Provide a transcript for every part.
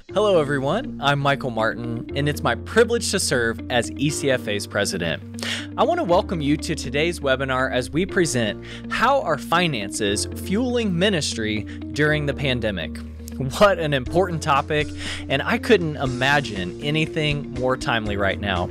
Hello everyone, I'm Michael Martin, and it's my privilege to serve as ECFA's president. I want to welcome you to today's webinar as we present How Are Finances Fueling Ministry During the Pandemic? What an important topic, and I couldn't imagine anything more timely right now.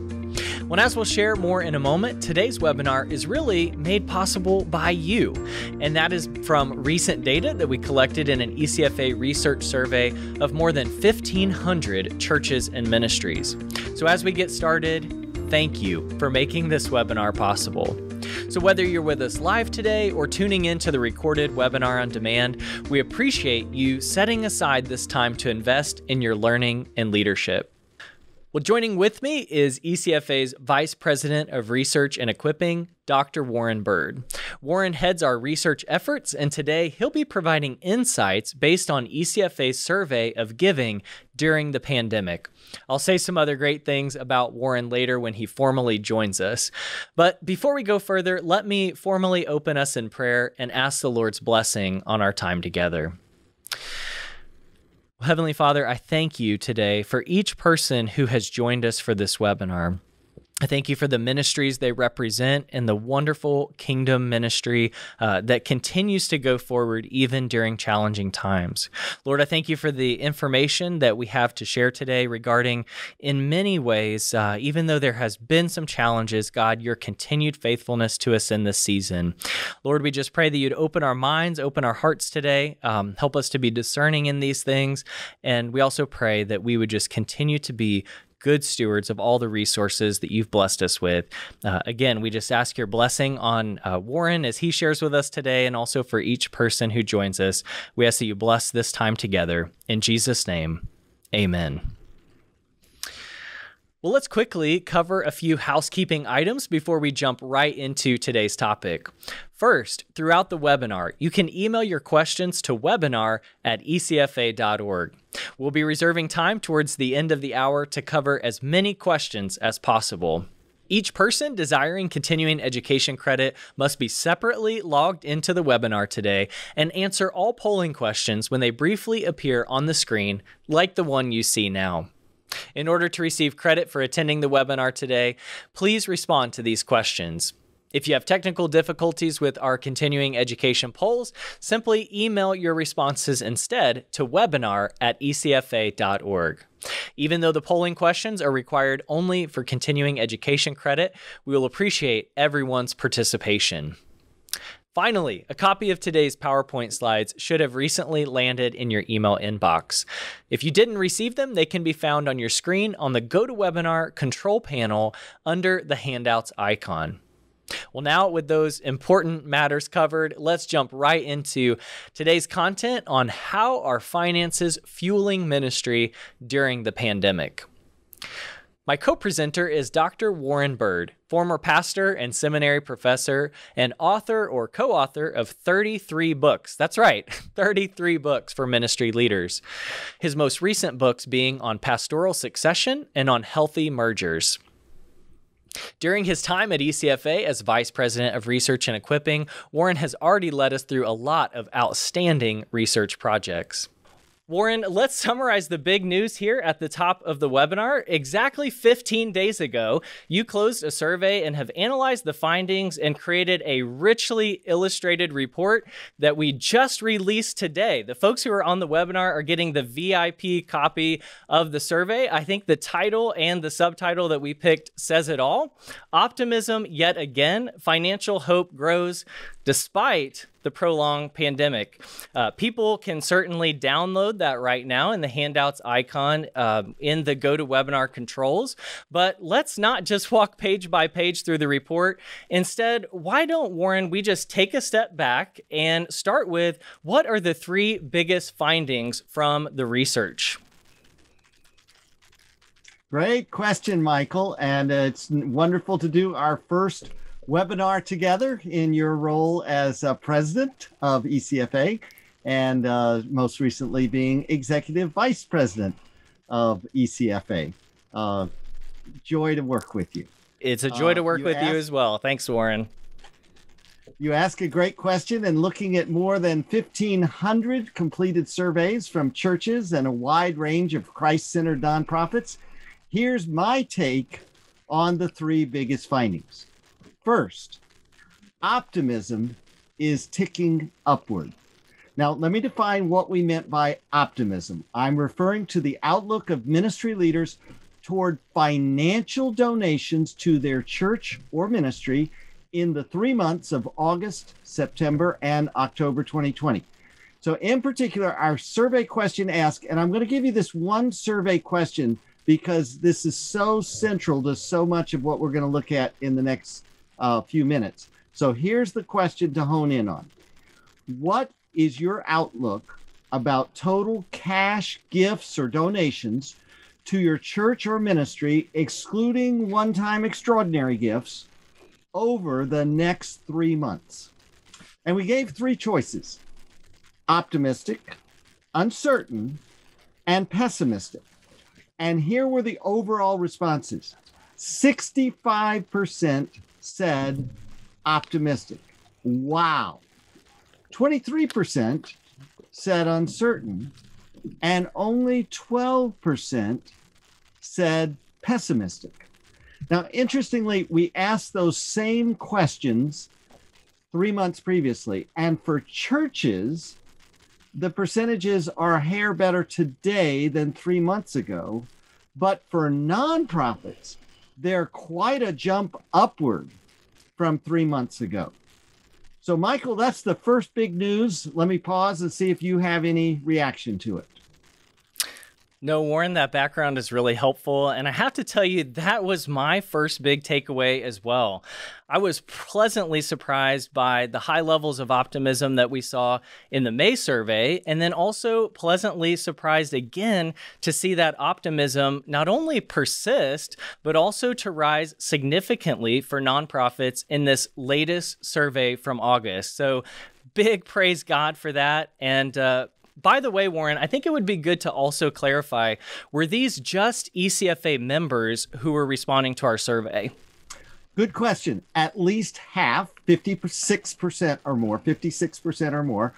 Well, as we'll share more in a moment, today's webinar is really made possible by you, and that is from recent data that we collected in an ECFA research survey of more than 1,500 churches and ministries. So as we get started, thank you for making this webinar possible. So whether you're with us live today or tuning into the recorded webinar on demand, we appreciate you setting aside this time to invest in your learning and leadership. Well, joining with me is ECFA's Vice President of Research and Equipping, Dr. Warren Byrd. Warren heads our research efforts, and today he'll be providing insights based on ECFA's survey of giving during the pandemic. I'll say some other great things about Warren later when he formally joins us. But before we go further, let me formally open us in prayer and ask the Lord's blessing on our time together. Heavenly Father, I thank you today for each person who has joined us for this webinar. I thank you for the ministries they represent and the wonderful kingdom ministry that continues to go forward even during challenging times. Lord, I thank you for the information that we have to share today regarding, in many ways, even though there has been some challenges, God, your continued faithfulness to us in this season. Lord, we just pray that you'd open our minds, open our hearts today, help us to be discerning in these things, and we also pray that we would just continue to be good stewards of all the resources that you've blessed us with. Again, we just ask your blessing on Warren as he shares with us today, and also for each person who joins us. We ask that you bless this time together. In Jesus' name, amen. Well, let's quickly cover a few housekeeping items before we jump right into today's topic. First, throughout the webinar, you can email your questions to webinar@ecfa.org. We'll be reserving time towards the end of the hour to cover as many questions as possible. Each person desiring continuing education credit must be separately logged into the webinar today and answer all polling questions when they briefly appear on the screen, like the one you see now. In order to receive credit for attending the webinar today, please respond to these questions. If you have technical difficulties with our continuing education polls, simply email your responses instead to webinar@ecfa.org. Even though the polling questions are required only for continuing education credit, we will appreciate everyone's participation. Finally, a copy of today's PowerPoint slides should have recently landed in your email inbox. If you didn't receive them, they can be found on your screen on the GoToWebinar control panel under the handouts icon. Well, now with those important matters covered, let's jump right into today's content on how are finances fueling ministry during the pandemic. My co-presenter is Dr. Warren Byrd, former pastor and seminary professor and author or co-author of 33 books. That's right, 33 books for ministry leaders. His most recent books being on pastoral succession and on healthy mergers. During his time at ECFA as Vice President of Research and Equipping, Warren has already led us through a lot of outstanding research projects. Warren, let's summarize the big news here at the top of the webinar. Exactly 15 days ago, you closed a survey and have analyzed the findings and created a richly illustrated report that we just released today. The folks who are on the webinar are getting the VIP copy of the survey. I think the title and the subtitle that we picked says it all. Optimism, yet again, financial hope grows despite the prolonged pandemic. People can certainly download that right now in the handouts icon in the GoToWebinar controls. But let's not just walk page by page through the report. Instead, why don't, Warren, we just take a step back and start with what are the three biggest findings from the research? Great question, Michael. And it's wonderful to do our first webinar together in your role as president of ECFA and most recently being executive vice president of ECFA. Joy to work with you. It's a joy to work with you as well. Thanks, Warren. You ask a great question, and looking at more than 1,500 completed surveys from churches and a wide range of Christ-centered nonprofits, here's my take on the three biggest findings. First, optimism is ticking upward. Now, let me define what we meant by optimism. I'm referring to the outlook of ministry leaders toward financial donations to their church or ministry in the 3 months of August, September, and October 2020. So in particular, our survey question asked, and I'm going to give you this one survey question because this is so central to so much of what we're going to look at in the next few minutes. So here's the question to hone in on. What is your outlook about total cash gifts or donations to your church or ministry, excluding one-time extraordinary gifts, over the next 3 months? And we gave three choices: optimistic, uncertain, and pessimistic. And here were the overall responses. 65% said optimistic. Wow. 23% said uncertain, and only 12% said pessimistic. Now, interestingly, we asked those same questions 3 months previously, and for churches, the percentages are a hair better today than 3 months ago, but for nonprofits, they're quite a jump upward from 3 months ago. So, Michael, that's the first big news. Let me pause and see if you have any reaction to it. No, Warren, that background is really helpful. And I have to tell you, that was my first big takeaway as well. I was pleasantly surprised by the high levels of optimism that we saw in the May survey, and then also pleasantly surprised again to see that optimism not only persist, but also to rise significantly for nonprofits in this latest survey from August. So big praise God for that. And by the way, Warren, I think it would be good to also clarify, were these just ECFA members who were responding to our survey? Good question. At least half, 56% or more, 56% or more,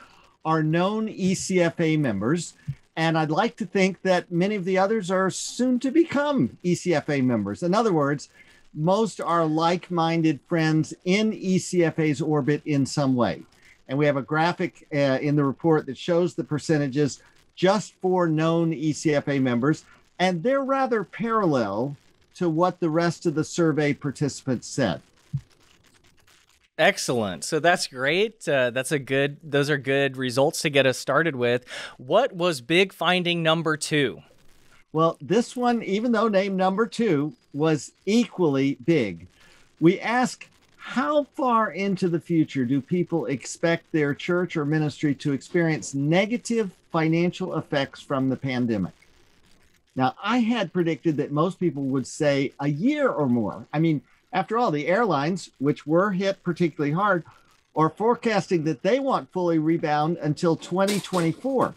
are known ECFA members. And I'd like to think that many of the others are soon to become ECFA members. In other words, most are like-minded friends in ECFA's orbit in some way. And we have a graphic in the report that shows the percentages just for known ECFA members. And they're rather parallel to what the rest of the survey participants said. Excellent. So that's great. Those are good results to get us started with. What was big finding number 2? Well, this one, even though named number 2, was equally big. We asked, how far into the future do people expect their church or ministry to experience negative financial effects from the pandemic? Now, I had predicted that most people would say a year or more. I mean, after all, the airlines, which were hit particularly hard, are forecasting that they won't fully rebound until 2024.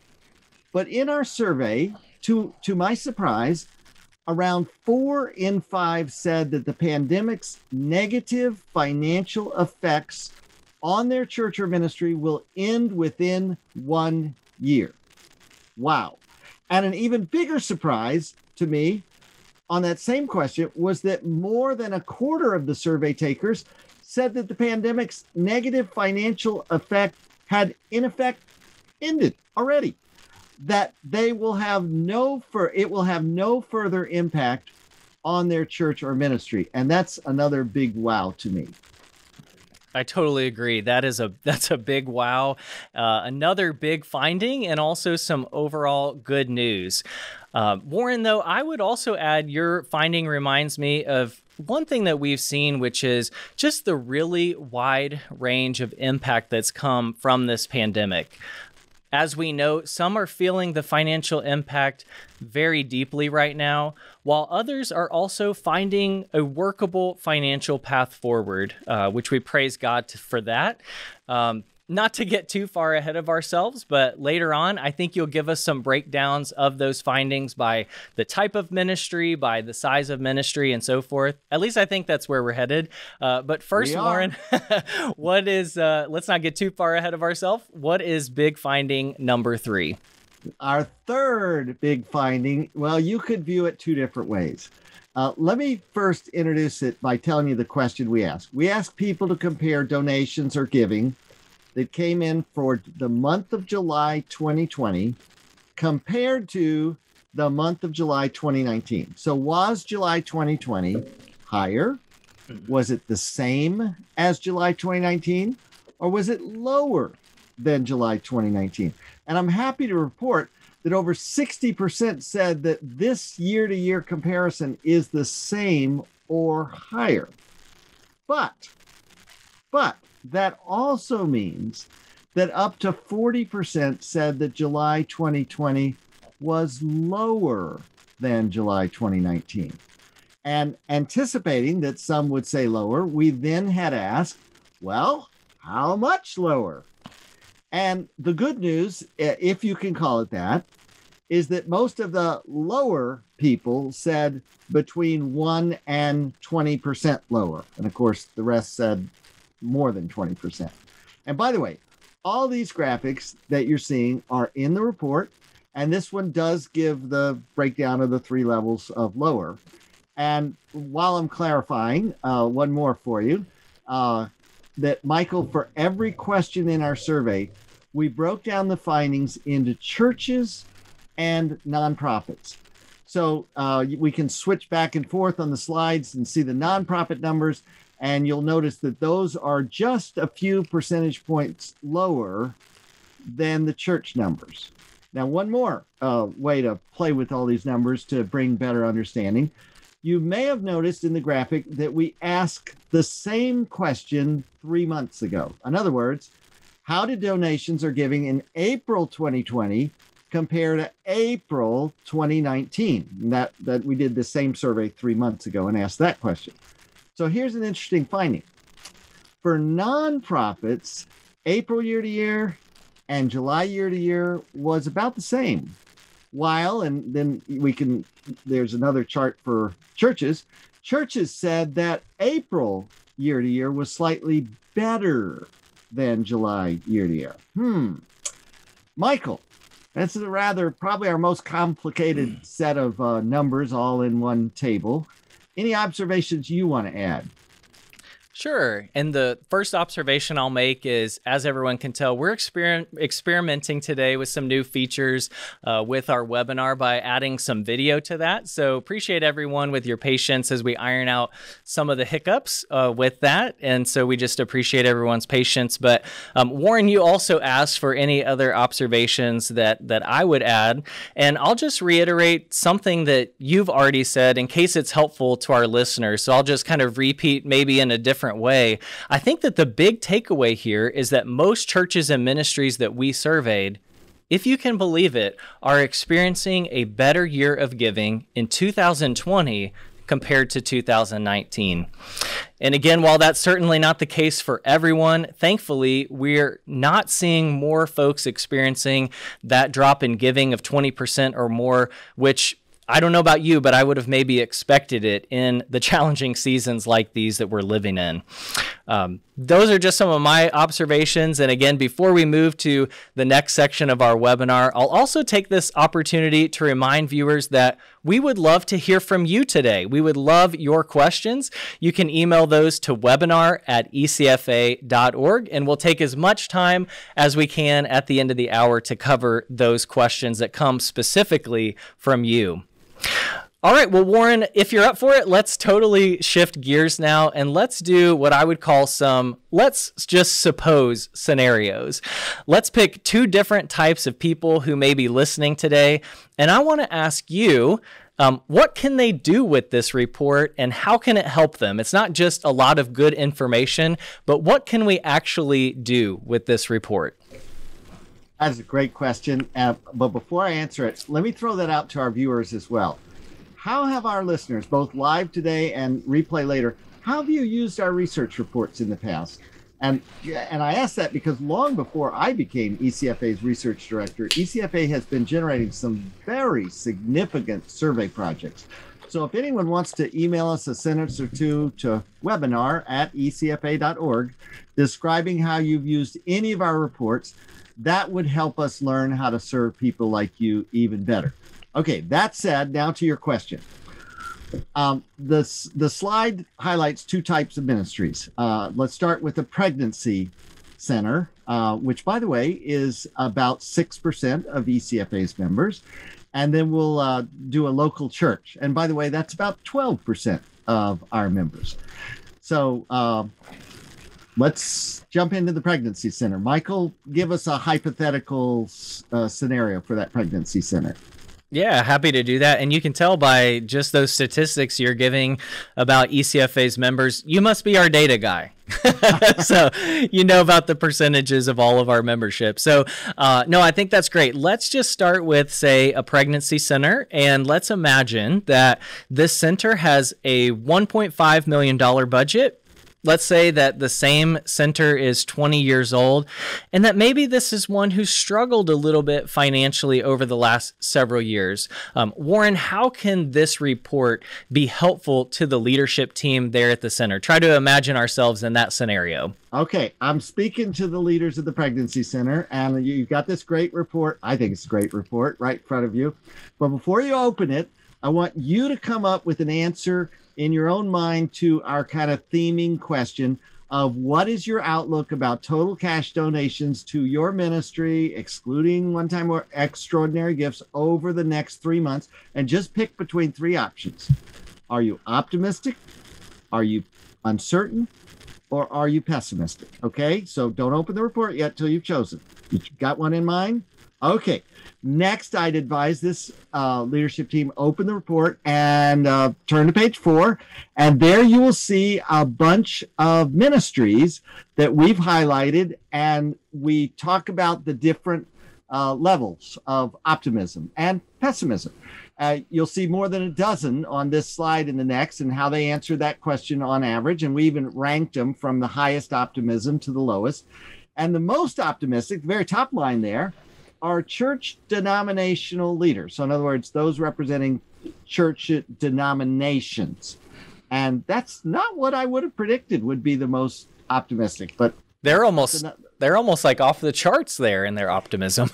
But in our survey, to my surprise, around 4 in 5 said that the pandemic's negative financial effects on their church or ministry will end within 1 year. Wow. And an even bigger surprise to me on that same question was that more than a quarter of the survey takers said that the pandemic's negative financial effect had in effect ended already, that it will have no further impact on their church or ministry. And that's another big wow to me. I totally agree. That's a big wow. Another big finding, and also some overall good news. Warren, though, I would also add your finding reminds me of one thing that we've seen, which is just the really wide range of impact that's come from this pandemic. As we know, some are feeling the financial impact very deeply right now, while others are also finding a workable financial path forward, which we praise God for that. not to get too far ahead of ourselves, but later on, I think you'll give us some breakdowns of those findings by the type of ministry, by the size of ministry, and so forth. At least I think that's where we're headed. But first, Warren, what is, let's not get too far ahead of ourselves. What is big finding number 3? Our third big finding, well, you could view it two different ways. Let me first introduce it by telling you the question we asked. We asked people to compare donations or giving that came in for the month of July 2020 compared to the month of July 2019. So was July 2020 higher? Was it the same as July 2019? Or was it lower than July 2019? And I'm happy to report that over 60% said that this year-to-year comparison is the same or higher. But that also means that up to 40% said that July 2020 was lower than July 2019. And anticipating that some would say lower, we then had asked, well, how much lower? And the good news, if you can call it that, is that most of the lower people said between 1 and 20% lower. And of course, the rest said more than 20%. And by the way, all these graphics that you're seeing are in the report. And this one does give the breakdown of the 3 levels of lower. And while I'm clarifying, one more for you, that Michael, for every question in our survey, we broke down the findings into churches and nonprofits. So we can switch back and forth on the slides and see the nonprofit numbers, and you'll notice that those are just a few percentage points lower than the church numbers. Now, one more way to play with all these numbers to bring better understanding. You may have noticed in the graphic that we asked the same question 3 months ago. In other words, how did donations or giving in April 2020 compare to April 2019? That we did the same survey 3 months ago and asked that question. So here's an interesting finding. For nonprofits, April year to year and July year to year was about the same. While, and then there's another chart for churches. Churches said that April year to year was slightly better than July year to year. Michael, that's probably our most complicated set of numbers all in one table. Any observations you want to add? Sure. And the first observation I'll make is, as everyone can tell, we're experimenting today with some new features with our webinar by adding some video to that. So appreciate everyone with your patience as we iron out some of the hiccups with that. And so we just appreciate everyone's patience. But Warren, you also asked for any other observations that I would add. And I'll just reiterate something that you've already said in case it's helpful to our listeners. So I'll just kind of repeat maybe in a different way. I think that the big takeaway here is that most churches and ministries that we surveyed, if you can believe it, are experiencing a better year of giving in 2020 compared to 2019. And again, while that's certainly not the case for everyone, thankfully, we're not seeing more folks experiencing that drop in giving of 20% or more, which I don't know about you, but I would have maybe expected it in the challenging seasons like these that we're living in. Those are just some of my observations. And again, before we move to the next section of our webinar, I'll also take this opportunity to remind viewers that we would love to hear from you today. We would love your questions. You can email those to webinar@ecfa.org, and we'll take as much time as we can at the end of the hour to cover those questions that come specifically from you. All right, well, Warren, if you're up for it, let's totally shift gears now, and let's do what I would call some, let's just suppose scenarios. Let's pick 2 different types of people who may be listening today, and I want to ask you, what can they do with this report, and how can it help them? It's not just a lot of good information, but what can we actually do with this report? That's a great question, but before I answer it, let me throw that out to our viewers as well. How have our listeners, both live today and replay later, how have you used our research reports in the past? And I asked that because long before I became ECFA's research director, ECFA has been generating some very significant survey projects. So if anyone wants to email us a sentence or two to webinar@ecfa.org describing how you've used any of our reports, that would help us learn how to serve people like you even better. Okay, that said, now to your question. The slide highlights two types of ministries. Let's start with the pregnancy center, which, by the way, is about 6% of ECFA's members. And then we'll do a local church. And by the way, that's about 12% of our members. So let's jump into the pregnancy center. Michael, give us a hypothetical scenario for that pregnancy center. Yeah, happy to do that. And you can tell by just those statistics you're giving about ECFA's members, you must be our data guy. So you know about the percentages of all of our membership. So no, I think that's great. Let's just start with, say, a pregnancy center. And let's imagine that this center has a $1.5 million budget. Let's say that the same center is 20 years old and that maybe this is one who struggled a little bit financially over the last several years. Warren, how can this report be helpful to the leadership team there at the center? Try to imagine ourselves in that scenario. Okay, I'm speaking to the leaders of the pregnancy center, and you've got this great report. I think it's a great report right in front of you. But before you open it, I want you to come up with an answer in your own mind to our kind of theming question of what is your outlook about total cash donations to your ministry, excluding one-time or extraordinary gifts, over the next 3 months, and just pick between three options. Are you optimistic? Are you uncertain? Or are you pessimistic? Okay, so don't open the report yet till you've chosen. You got one in mind? Okay. Next, I'd advise this leadership team open the report and turn to page 4. And there you will see a bunch of ministries that we've highlighted. And we talk about the different levels of optimism and pessimism. You'll see more than a dozen on this slide and the next and how they answer that question on average. And we even ranked them from the highest optimism to the lowest. And the most optimistic, the very top line there, are church denominational leaders. So in other words, those representing church denominations. And that's not what I would have predicted would be the most optimistic, but they're almost like off the charts there in their optimism.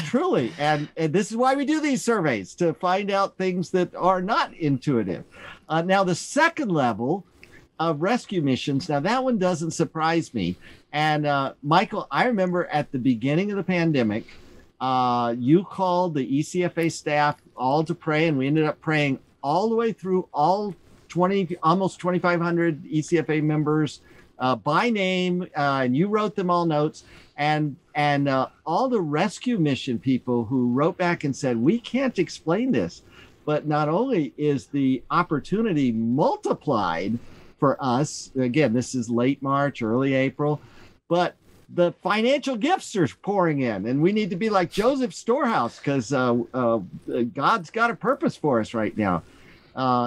Truly. And this is why we do these surveys, to find out things that are not intuitive. Now, the second level of rescue missions, now that one doesn't surprise me. And Michael, I remember at the beginning of the pandemic, you called the ECFA staff all to pray, and we ended up praying all the way through all almost 2,500 ECFA members by name, and you wrote them all notes. And all the rescue mission people who wrote back and said, we can't explain this, but not only is the opportunity multiplied for us, again, this is late March, early April, but the financial gifts are pouring in, and we need to be like Joseph's storehouse because God's got a purpose for us right now.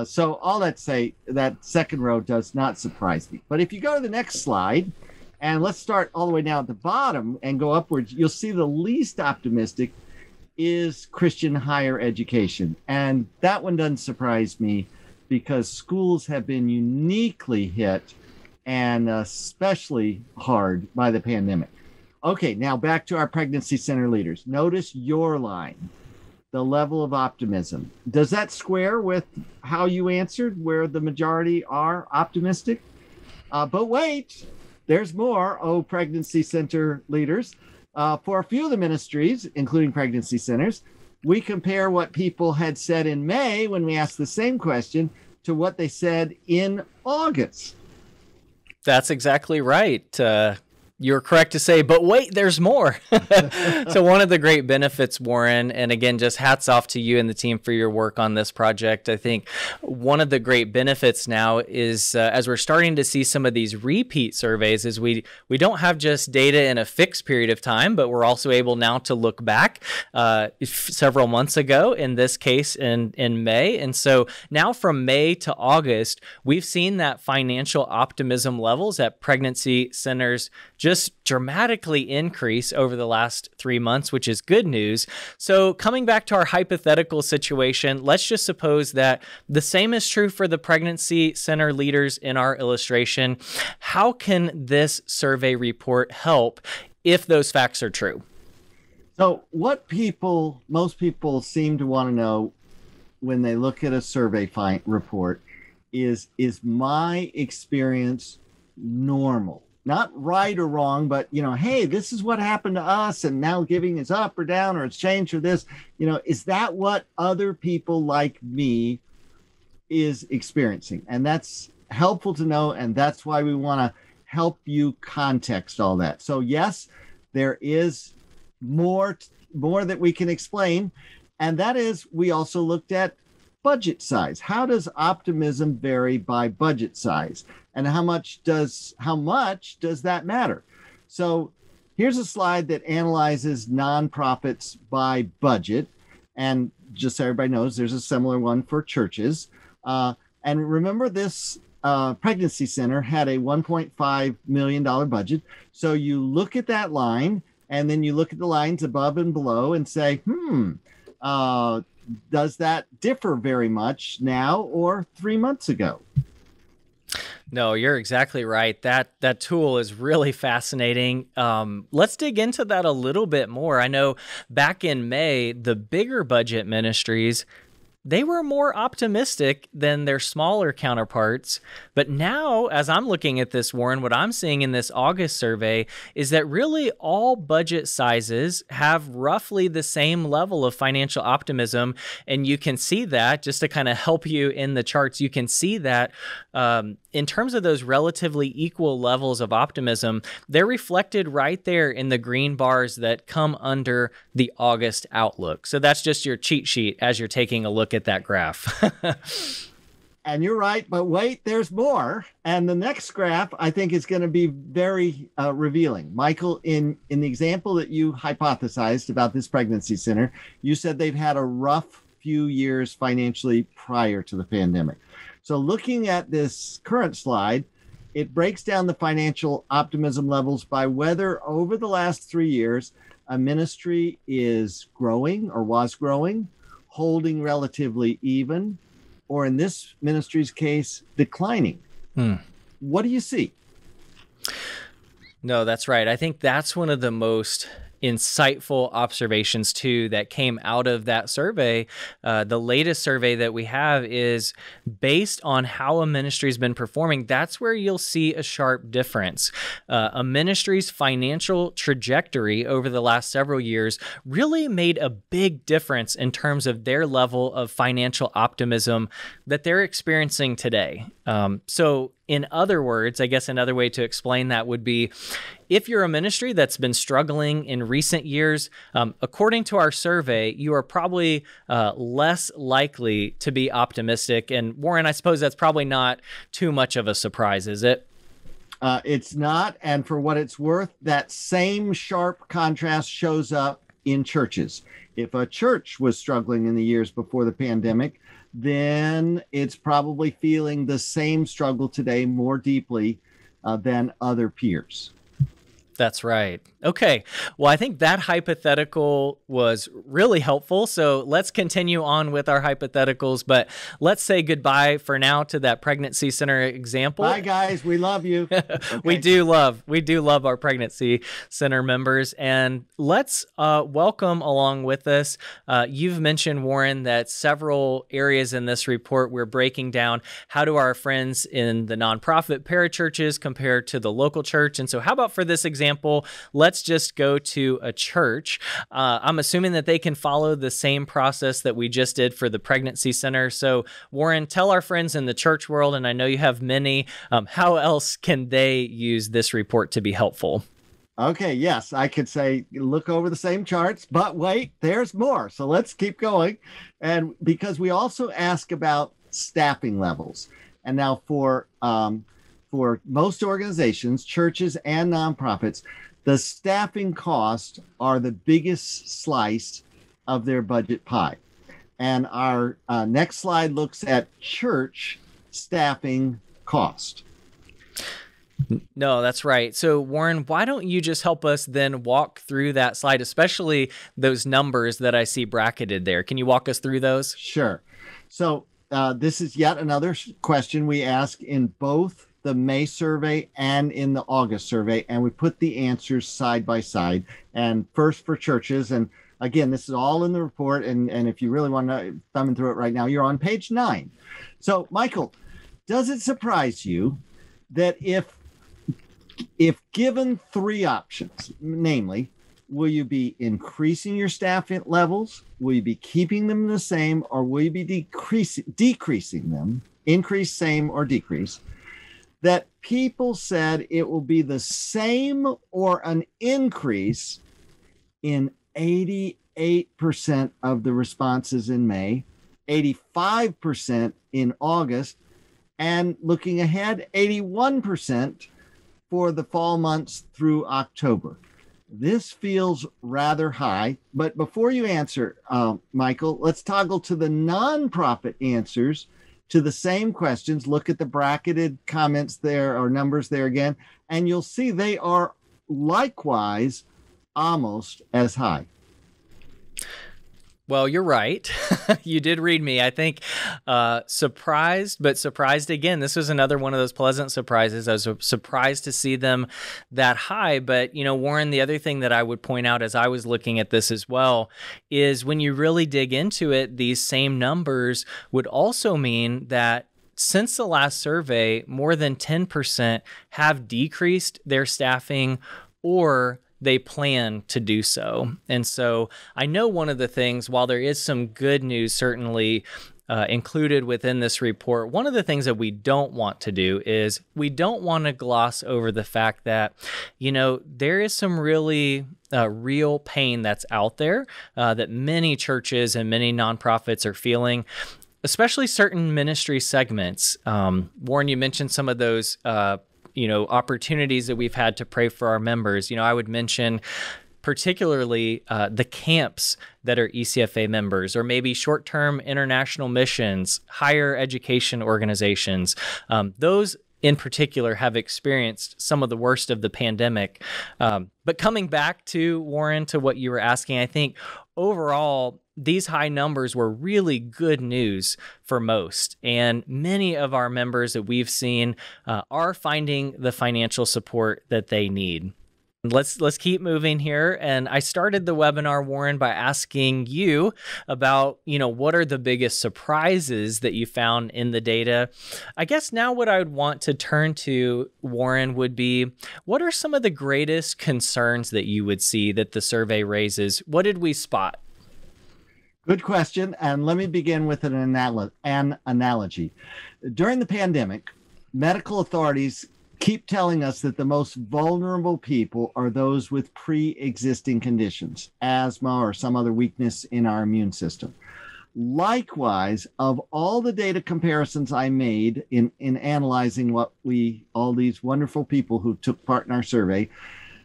So all that say, that second row does not surprise me. But if you go to the next slide, and let's start all the way down at the bottom and go upwards, you'll see the least optimistic is Christian higher education. And that one doesn't surprise me because schools have been uniquely hit and especially hard by the pandemic. Okay, now back to our pregnancy center leaders. Notice your line, the level of optimism. Does that square with how you answered, where the majority are optimistic? But wait, there's more, pregnancy center leaders. For a few of the ministries, including pregnancy centers, we compare what people had said in May when we asked the same question to what they said in August. That's exactly right. You're correct to say, but wait, there's more. So one of the great benefits, Warren, and again, just hats off to you and the team for your work on this project. I think one of the great benefits now is as we're starting to see some of these repeat surveys is we don't have just data in a fixed period of time, but we're also able now to look back several months ago, in this case in May. And so now from May to August, we've seen that financial optimism levels at pregnancy centers just dramatically increase over the last 3 months, which is good news. So coming back to our hypothetical situation, let's just suppose that the same is true for the pregnancy center leaders in our illustration. How can this survey report help if those facts are true? So what most people seem to want to know when they look at a survey report is my experience normal? Not right or wrong, but, hey, this is what happened to us, and now giving is up or down, or it's changed or this, is that what other people like me is experiencing? And that's helpful to know, and that's why we want to help you context all that. So yes, there is more that we can explain, and that is we also looked at budget size. How does optimism vary by budget size? And how much does that matter? So here's a slide that analyzes nonprofits by budget. And just so everybody knows, there's a similar one for churches. And remember, this pregnancy center had a $1.5 million budget. So you look at that line, and then you look at the lines above and below and say, does that differ very much now or 3 months ago? No, you're exactly right. That tool is really fascinating. Let's dig into that a little bit more. I know back in May, the bigger budget ministries, they were more optimistic than their smaller counterparts. But now, as I'm looking at this, Warren, what I'm seeing in this August survey is that really all budget sizes have roughly the same level of financial optimism. And you can see that, just to kind of help you in the charts, you can see that in terms of those relatively equal levels of optimism, they're reflected right there in the green bars that come under the August outlook. So that's just your cheat sheet as you're taking a look at that graph. And you're right, but wait, there's more. And the next graph, I think, is going to be very revealing. Michael, in the example that you hypothesized about this pregnancy center, you said they've had a rough few years financially prior to the pandemic. So looking at this current slide, it breaks down the financial optimism levels by whether over the last 3 years, a ministry is growing or was growing, holding relatively even, or in this ministry's case, declining. What do you see? No, that's right. I think that's one of the most insightful observations too that came out of that survey. The latest survey that we have is based on how a ministry's been performing. That's where you'll see a sharp difference. A ministry's financial trajectory over the last several years really made a big difference in terms of their level of financial optimism that they're experiencing today. So in other words, I guess another way to explain that would be, if you're a ministry that's been struggling in recent years, according to our survey, you are probably less likely to be optimistic. And Warren, I suppose that's probably not too much of a surprise, is it? It's not. And for what it's worth, that same sharp contrast shows up in churches. If a church was struggling in the years before the pandemic, then it's probably feeling the same struggle today more deeply than other peers. That's right. Okay. Well, I think that hypothetical was really helpful. So let's continue on with our hypotheticals, but let's say goodbye for now to that pregnancy center example. Bye, guys. We love you. Okay. We do love our pregnancy center members. And let's welcome along with us. You've mentioned, Warren, that several areas in this report we're breaking down. How do our friends in the nonprofit parachurches compare to the local church? And so how about for this example, let's just go to a church. I'm assuming that they can follow the same process that we just did for the pregnancy center. So Warren, tell our friends in the church world, and I know you have many, how else can they use this report to be helpful? Okay, yes, I could say look over the same charts, but wait, there's more. So let's keep going. And because we also ask about staffing levels. And now for most organizations, churches and nonprofits, the staffing costs are the biggest slice of their budget pie. And our next slide looks at church staffing cost. No, that's right. So, Warren, why don't you just help us then walk through that slide, especially those numbers that I see bracketed there? Can you walk us through those? Sure. So, this is yet another question we ask in both the May survey and in the August survey, and we put the answers side by side. And first for churches, and again, this is all in the report, and if you really want to thumb through it right now, you're on page 9. So, Michael, does it surprise you that if given 3 options, namely, will you be increasing your staff levels, will you be keeping them the same, or will you be decreasing them, increase, same, or decrease, that people said it will be the same or an increase in 88% of the responses in May, 85% in August, and looking ahead, 81% for the fall months through October. This feels rather high, but before you answer, Michael, let's toggle to the nonprofit answers to the same questions. Look at the bracketed comments there or numbers there again, and you'll see they are likewise almost as high. Well, you're right. You did read me. I think surprised, but surprised again. This was another one of those pleasant surprises. I was surprised to see them that high. But, you know, Warren, the other thing that I would point out as I was looking at this as well is when you really dig into it, these same numbers would also mean that since the last survey, more than 10% have decreased their staffing or they plan to do so. And so I know one of the things, while there is some good news certainly included within this report, one of the things that we don't want to do is we don't want to gloss over the fact that, you know, there is some really real pain that's out there that many churches and many nonprofits are feeling, especially certain ministry segments. Warren, you mentioned some of those opportunities that we've had to pray for our members. You know, I would mention particularly the camps that are ECFA members, or maybe short-term international missions, higher education organizations. Those in particular have experienced some of the worst of the pandemic. But coming back to, Warren, to what you were asking, I think overall, these high numbers were really good news for most. And many of our members that we've seen are finding the financial support that they need. Let's keep moving here. And I started the webinar, Warren, by asking you about, what are the biggest surprises that you found in the data? I guess now what I would want to turn to, Warren, would be, what are some of the greatest concerns that you would see that the survey raises? What did we spot? Good question. And let me begin with an analogy. During the pandemic, medical authorities keep telling us that the most vulnerable people are those with pre-existing conditions, asthma or some other weakness in our immune system. Likewise, of all the data comparisons I made in analyzing all these wonderful people who took part in our survey,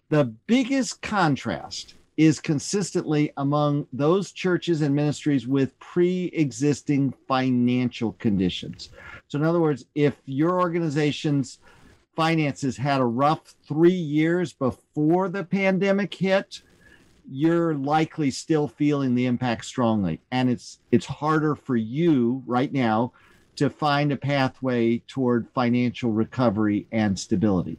the biggest contrast is consistently among those churches and ministries with pre-existing financial conditions. So in other words, if your organization's finances had a rough 3 years before the pandemic hit, you're likely still feeling the impact strongly. And it's harder for you right now to find a pathway toward financial recovery and stability.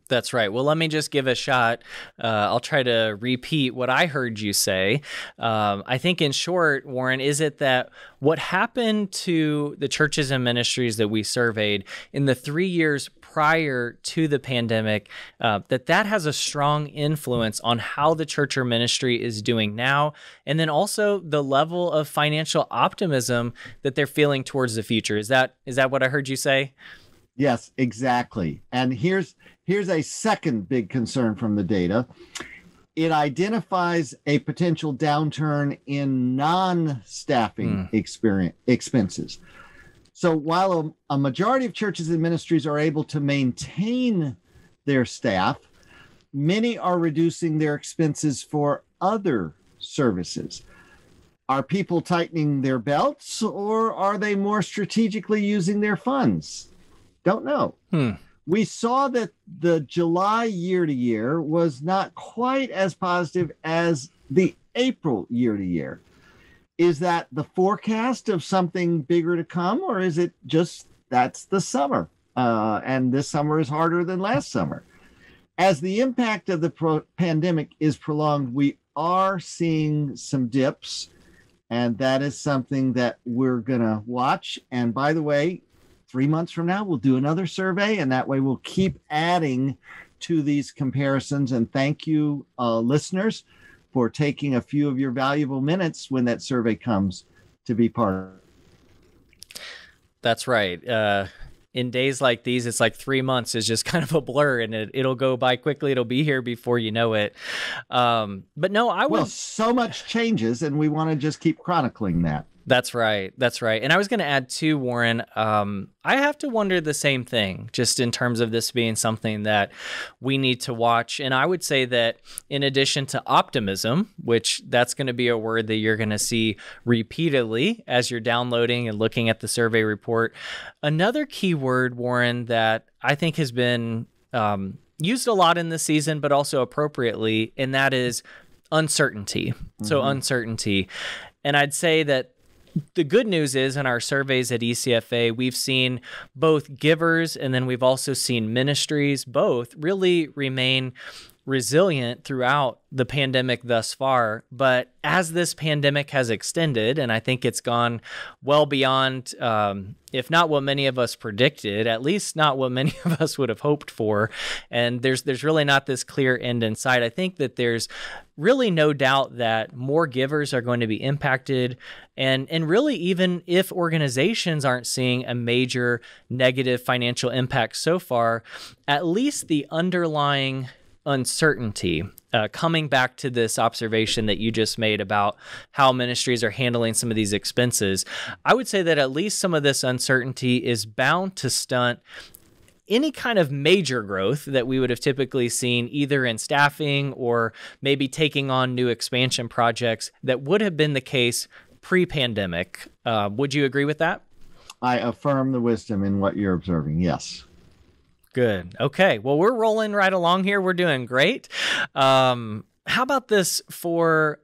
That's right. Well, let me just give a shot. I'll try to repeat what I heard you say. I think in short, Warren, is it that what happened to the churches and ministries that we surveyed in the 3 years prior to the pandemic, that has a strong influence on how the church or ministry is doing now, and then also the level of financial optimism that they're feeling towards the future. Is that what I heard you say? Yes, exactly. And here's a second big concern from the data. It identifies a potential downturn in non-staffing expenses. So while a majority of churches and ministries are able to maintain their staff, many are reducing their expenses for other services. Are people tightening their belts, or are they more strategically using their funds? Don't know. We saw that the July year-to-year was not quite as positive as the April year-to-year. Is that the forecast of something bigger to come, or is it just that's the summer? And this summer is harder than last summer. As the impact of the pandemic is prolonged, we are seeing some dips, and that is something that we're going to watch. And by the way, 3 months from now, we'll do another survey, and that way we'll keep adding to these comparisons. And thank you, listeners, for taking a few of your valuable minutes when that survey comes to be part of it. That's right. In days like these, it's like 3 months is just kind of a blur, and it'll go by quickly. It'll be here before you know it. But no, Well, so much changes, and we want to just keep chronicling that. That's right. That's right. And I was going to add too, Warren, I have to wonder the same thing, just in terms of this being something that we need to watch. And I would say that in addition to optimism, which that's going to be a word that you're going to see repeatedly as you're downloading and looking at the survey report, another key word, Warren, that I think has been used a lot in this season, but also appropriately, and that is uncertainty. So uncertainty. And I'd say that the good news is in our surveys at ECFA, we've seen both givers and then we've also seen ministries both really remain resilient throughout the pandemic thus far. But as this pandemic has extended, and I think it's gone well beyond, if not what many of us predicted, at least not what many of us would have hoped for, and there's really not this clear end in sight, I think that there's really no doubt that more givers are going to be impacted. And really, even if organizations aren't seeing a major negative financial impact so far, at least the underlying uncertainty, coming back to this observation that you just made about how ministries are handling some of these expenses, I would say that at least some of this uncertainty is bound to stunt any kind of major growth that we would have typically seen either in staffing or maybe taking on new expansion projects that would have been the case pre-pandemic. Would you agree with that? I affirm the wisdom in what you're observing. Yes. Good. Okay. Well, we're rolling right along here. We're doing great. How about this for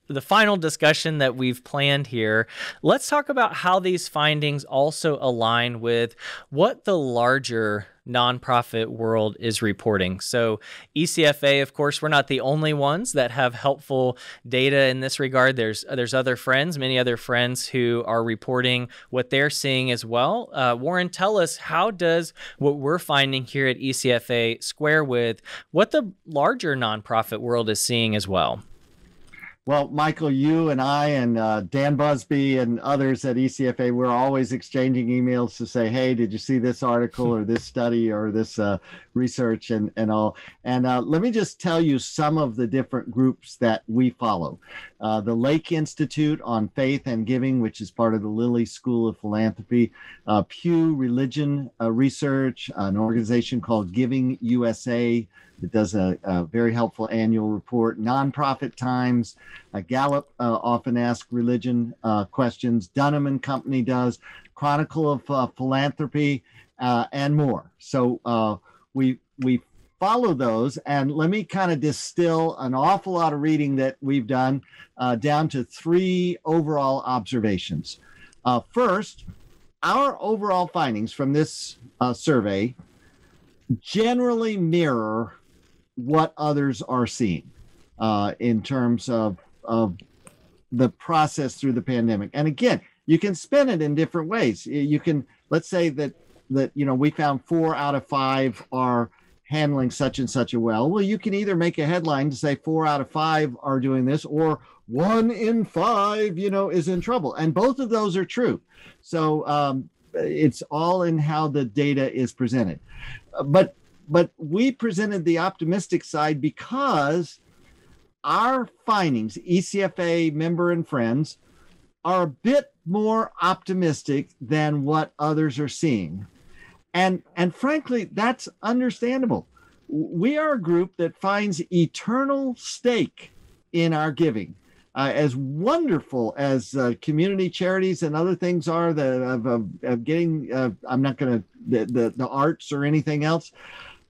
the final discussion that we've planned here? Let's talk about how these findings also align with what the larger nonprofit world is reporting. So ECFA, of course, we're not the only ones that have helpful data in this regard. There's other friends, many other friends who are reporting what they're seeing as well. Warren, tell us, how does what we're finding here at ECFA square with what the larger nonprofit world is seeing as well? Well, Michael, you and I and Dan Busby and others at ECFA, we're always exchanging emails to say, hey, did you see this article or this study or this research and all? And let me just tell you some of the different groups that we follow. The Lake Institute on Faith and Giving, which is part of the Lilly School of Philanthropy. Pew Religion Research, an organization called Giving USA. It does a very helpful annual report. Nonprofit Times, Gallup often ask religion questions. Dunham and Company does. Chronicle of Philanthropy, and more. So we follow those, and let me kind of distill an awful lot of reading that we've done down to 3 overall observations. First, our overall findings from this survey generally mirror what others are seeing in terms of the process through the pandemic. And again, you can spin it in different ways. You can, let's say that we found 4 out of 5 are handling such and such a well. You can either make a headline to say 4 out of 5 are doing this, or 1 in 5, is in trouble. And both of those are true. So it's all in how the data is presented. But we presented the optimistic side because our findings, ECFA member and friends, are a bit more optimistic than what others are seeing. And frankly, that's understandable. We are a group that finds eternal stake in our giving. As wonderful as community charities and other things are of getting, I'm not going to, the arts or anything else,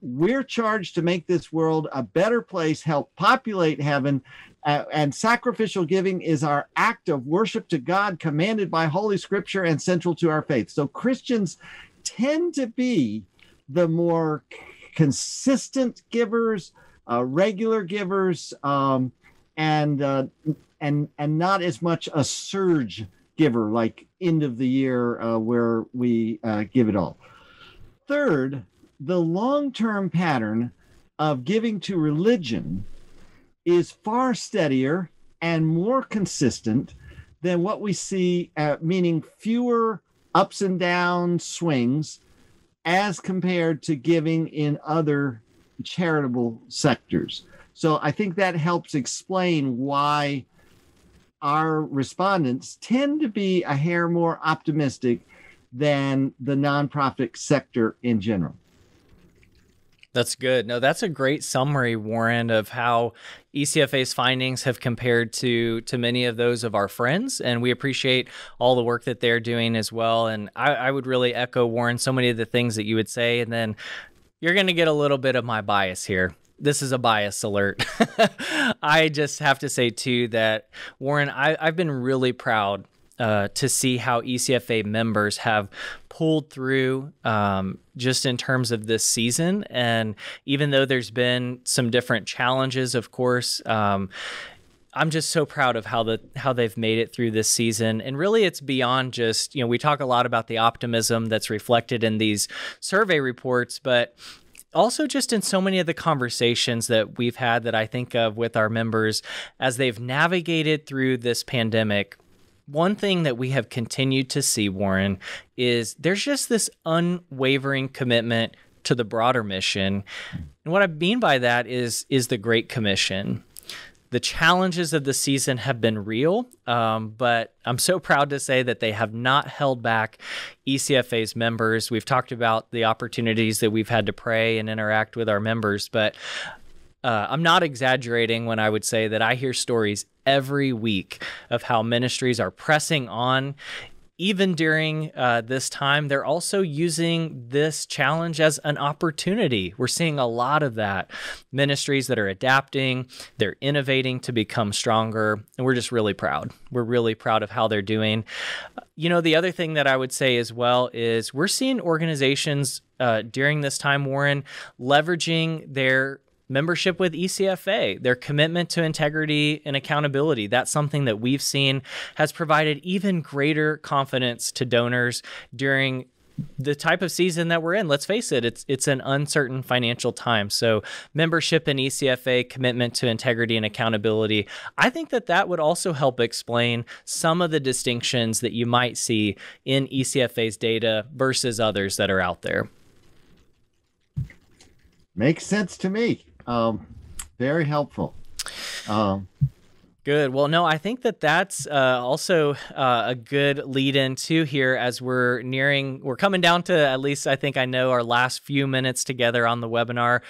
we're charged to make this world a better place, help populate heaven, and sacrificial giving is our act of worship to God commanded by Holy Scripture and central to our faith. So Christians tend to be the more consistent givers, regular givers, and not as much a surge giver like end of the year where we give it all. Third, the long-term pattern of giving to religion is far steadier and more consistent than what we see, meaning fewer ups and down swings as compared to giving in other charitable sectors. So I think that helps explain why our respondents tend to be a hair more optimistic than the nonprofit sector in general. That's good. No, that's a great summary, Warren, of how ECFA's findings have compared to many of those of our friends, and we appreciate all the work that they're doing as well. And I would really echo, Warren, so many of the things that you would say, and then you're going to get a little bit of my bias here. This is a bias alert. I just have to say, too, that, Warren, I've been really proud to see how ECFA members have pulled through just in terms of this season. And even though there's been some different challenges, of course, I'm just so proud of how they've made it through this season. And really, it's beyond just, we talk a lot about the optimism that's reflected in these survey reports, but also just in so many of the conversations that we've had that I think of with our members as they've navigated through this pandemic. One thing that we have continued to see, Warren, is there's just this unwavering commitment to the broader mission. And what I mean by that is the Great Commission. The challenges of the season have been real, but I'm so proud to say that they have not held back ECFA's members. We've talked about the opportunities that we've had to pray and interact with our members, but I'm not exaggerating when I would say that I hear stories every week of how ministries are pressing on. Even during this time, they're also using this challenge as an opportunity. We're seeing a lot of that. Ministries that are adapting, they're innovating to become stronger, and we're just really proud. We're really proud of how they're doing. The other thing that I would say as well is we're seeing organizations during this time, Warren, leveraging their membership with ECFA, their commitment to integrity and accountability. That's something that we've seen has provided even greater confidence to donors during the type of season that we're in. Let's face it, it's an uncertain financial time. So membership in ECFA, commitment to integrity and accountability, I think that would also help explain some of the distinctions that you might see in ECFA's data versus others that are out there. Makes sense to me. Very helpful. Good. Well, no, I think that's also a good lead in too here as we're coming down to, at least I think I know, our last few minutes together on the webinar.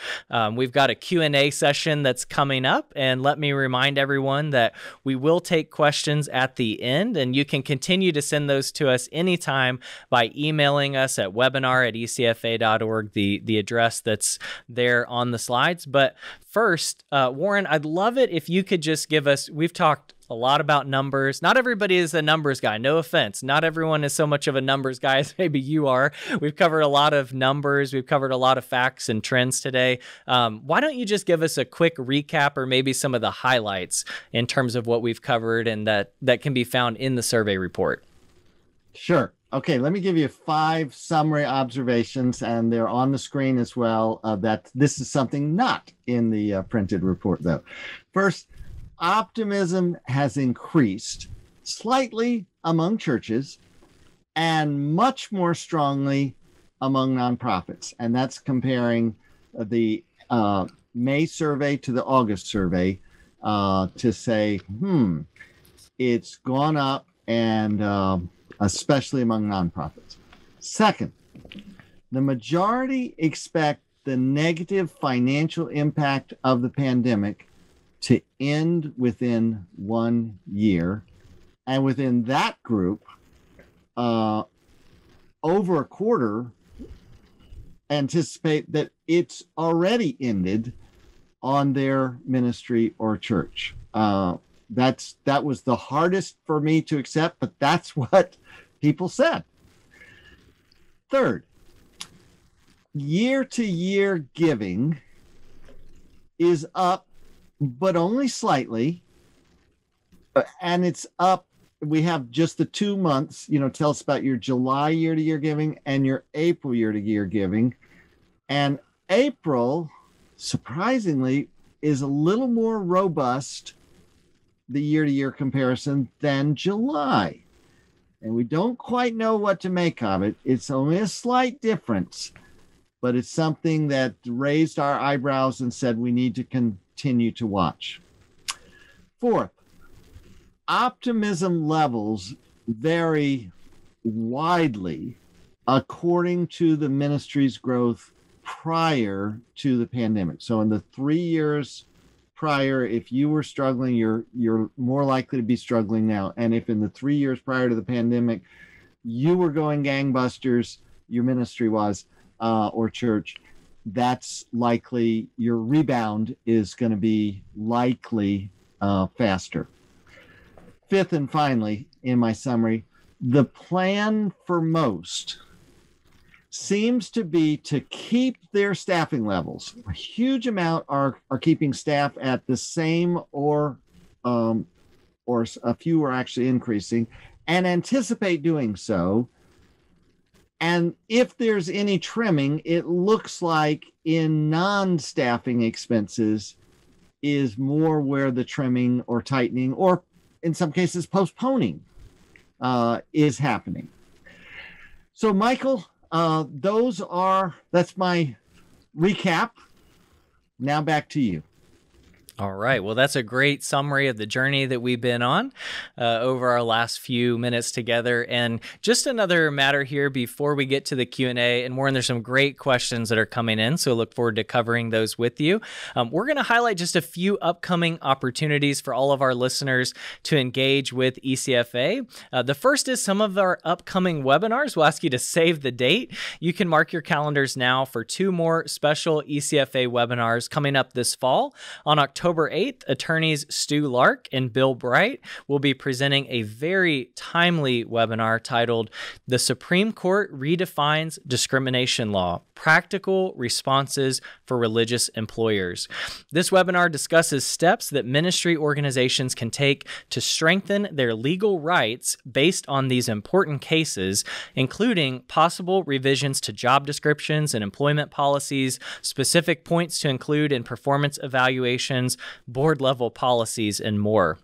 We've got a Q&A session that's coming up, and let me remind everyone that we will take questions at the end, and you can continue to send those to us anytime by emailing us at webinar@ecfa.org, the address that's there on the slides. But first, Warren, I'd love it if you could just give us, we've talked a lot about numbers. Not everybody is a numbers guy. No offense. Not everyone is so much of a numbers guy as maybe you are. We've covered a lot of numbers. We've covered a lot of facts and trends today. Why don't you just give us a quick recap or maybe some of the highlights in terms of what we've covered and that can be found in the survey report? Sure. Okay, let me give you 5 summary observations, and they're on the screen as well. That this is something not in the printed report, though. First, optimism has increased slightly among churches and much more strongly among nonprofits. And that's comparing the May survey to the August survey to say, it's gone up, and especially among nonprofits. Second, the majority expect the negative financial impact of the pandemic to end within 1 year. And within that group, over a quarter anticipate that it's already ended on their ministry or church. That was the hardest for me to accept, but that's what people said. Third, year-to-year giving is up, but only slightly. And it's up. We have just the 2 months, tell us about your July year-to-year giving and your April year-to-year giving. And April, surprisingly, is a little more robust, the year-to-year comparison, than July. And we don't quite know what to make of it. It's only a slight difference, but it's something that raised our eyebrows and said we need to continue to watch. Fourth, optimism levels vary widely according to the ministry's growth prior to the pandemic. So in the 3 years prior, if you were struggling, you're more likely to be struggling now. And if in the 3 years prior to the pandemic, you were going gangbusters, your ministry was, or church, that's likely your rebound is going to be likely faster. Fifth and finally, in my summary, the plan for most seems to be to keep their staffing levels. A huge amount are keeping staff at the same or a few are actually increasing and anticipate doing so. And if there's any trimming, it looks like in non-staffing expenses is more where the trimming or tightening, or in some cases postponing, is happening. So Michael, that's my recap. Now back to you. All right. Well, that's a great summary of the journey that we've been on over our last few minutes together. And just another matter here before we get to the Q&A, and Warren, there's some great questions that are coming in, so look forward to covering those with you. We're going to highlight just a few upcoming opportunities for all of our listeners to engage with ECFA. The first is some of our upcoming webinars. We'll ask you to save the date. You can mark your calendars now for 2 more special ECFA webinars coming up this fall. On October 8th, attorneys Stu Lark and Bill Bright will be presenting a very timely webinar titled "The Supreme Court Redefines Discrimination Law: Practical Responses for Religious Employers." This webinar discusses steps that ministry organizations can take to strengthen their legal rights based on these important cases, including possible revisions to job descriptions and employment policies, specific points to include in performance evaluations, board-level policies, and more.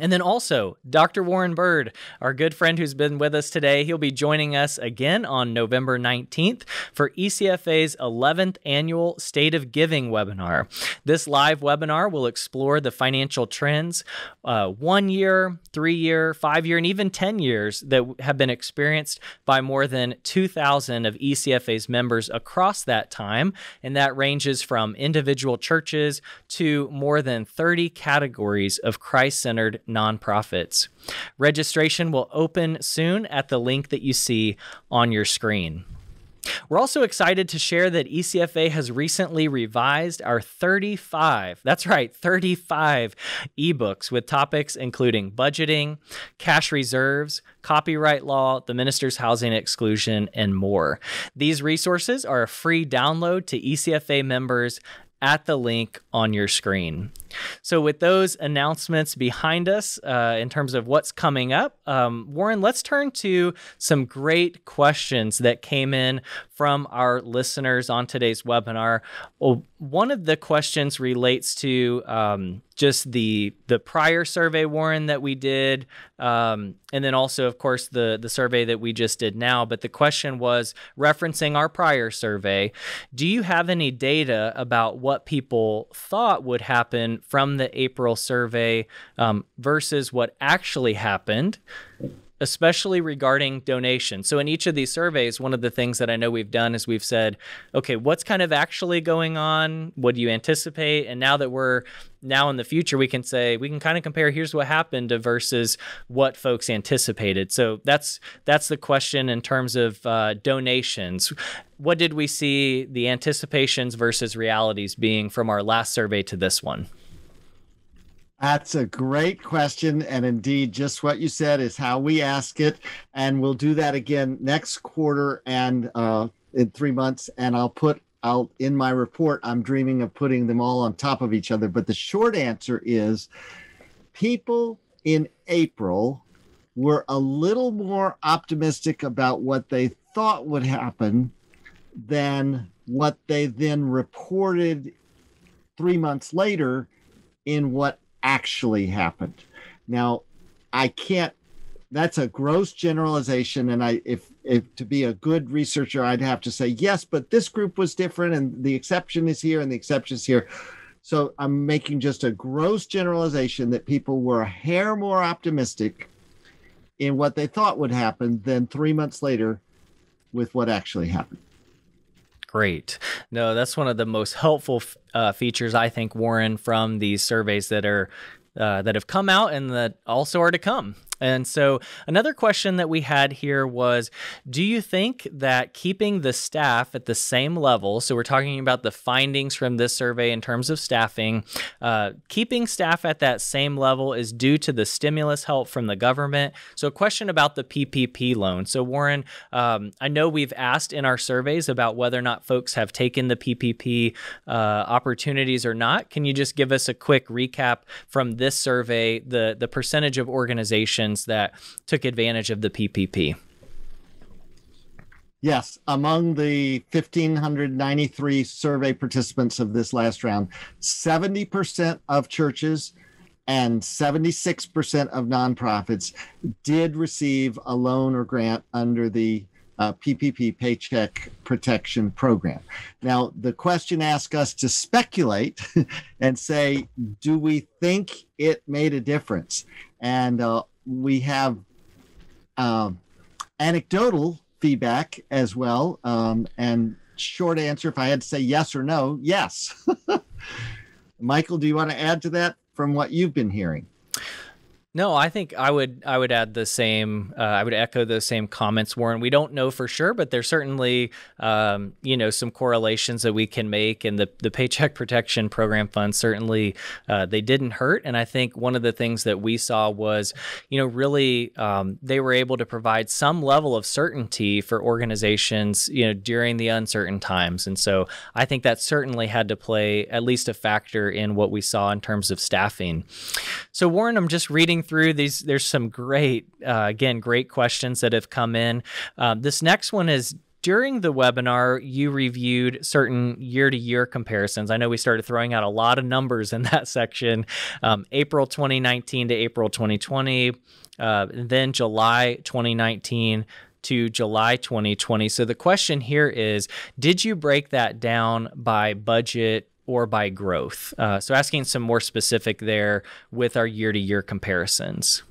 And then also, Dr. Warren Byrd, our good friend who's been with us today, he'll be joining us again on November 19th for ECFA's 11th annual State of Giving webinar. This live webinar will explore the financial trends 1 year, 3 year, 5 year, and even 10 years that have been experienced by more than 2,000 of ECFA's members across that time. And that ranges from individual churches to more than 30 categories of Christ-centered nonprofits. Registration will open soon at the link that you see on your screen. We're also excited to share that ECFA has recently revised our 35 ebooks with topics including budgeting, cash reserves, copyright law, the minister's housing exclusion, and more. These resources are a free download to ECFA members at the link on your screen. So with those announcements behind us in terms of what's coming up, Warren, let's turn to some great questions that came in from our listeners on today's webinar. Well, one of the questions relates to just the prior survey, Warren, that we did, and then also, of course, the survey that we just did now. But the question was referencing our prior survey. Do you have any data about what people thought would happen from the April survey versus what actually happened, especially regarding donations? So in each of these surveys, one of the things that I know we've done is we've said, okay, what's kind of actually going on? What do you anticipate? And now that we're now in the future, we can say, we can kind of compare, here's what happened versus what folks anticipated. So that's the question in terms of donations. What did we see the anticipations versus realities being from our last survey to this one? That's a great question. And indeed, just what you said is how we ask it. And we'll do that again next quarter and in 3 months. And I'll in my report, I'm dreaming of putting them all on top of each other. But the short answer is people in April were a little more optimistic about what they thought would happen than what they then reported 3 months later in what actually happened. Now, that's a gross generalization. And if to be a good researcher, I'd have to say, yes, but this group was different and the exception is here and the exception is here. So I'm making just a gross generalization that people were a hair more optimistic in what they thought would happen than 3 months later with what actually happened. Great. No, that's one of the most helpful features, I think, Warren, from these surveys that have come out and that also are to come. And so another question that we had here was, do you think that keeping the staff at the same level, so we're talking about the findings from this survey in terms of staffing, keeping staff at that same level is due to the stimulus help from the government? So a question about the PPP loan. So Warren, I know we've asked in our surveys about whether or not folks have taken the PPP opportunities or not. Can you just give us a quick recap from this survey, the percentage of organizations that took advantage of the PPP? Yes, among the 1,593 survey participants of this last round, 70% of churches and 76% of nonprofits did receive a loan or grant under the PPP, Paycheck Protection Program. Now, the question asks us to speculate and say, do we think it made a difference? And we have anecdotal feedback as well. And short answer, if I had to say yes or no, yes. Michael, do you want to add to that from what you've been hearing? No, I think I would add the same. I would echo those same comments, Warren. We don't know for sure, but there's certainly some correlations that we can make. And the Paycheck Protection Program funds certainly they didn't hurt. And I think one of the things that we saw was, really they were able to provide some level of certainty for organizations, during the uncertain times. And so I think that certainly had to play at least a factor in what we saw in terms of staffing. So Warren, I'm just reading through these. There's some great questions that have come in. This next one is, during the webinar, you reviewed certain year-to-year comparisons. I know we started throwing out a lot of numbers in that section. April 2019 to April 2020, then July 2019 to July 2020. So the question here is, did you break that down by budget or by growth? So asking some more specific there with our year-to-year comparisons.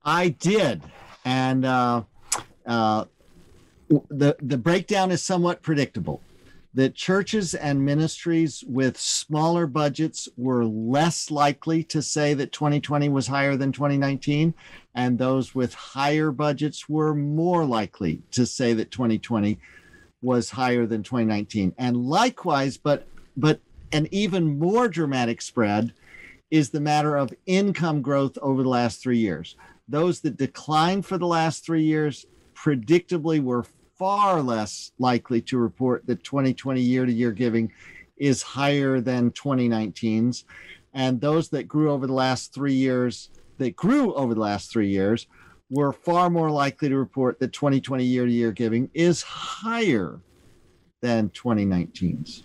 I did. And the breakdown is somewhat predictable. That churches and ministries with smaller budgets were less likely to say that 2020 was higher than 2019, and those with higher budgets were more likely to say that 2020 was higher than 2019. And likewise, but an even more dramatic spread is the matter of income growth over the last 3 years. Those that declined for the last 3 years predictably were far less likely to report that 2020 year-to-year giving is higher than 2019's. And those that grew over the last 3 years, were far more likely to report that 2020 year-to-year giving is higher than 2019's.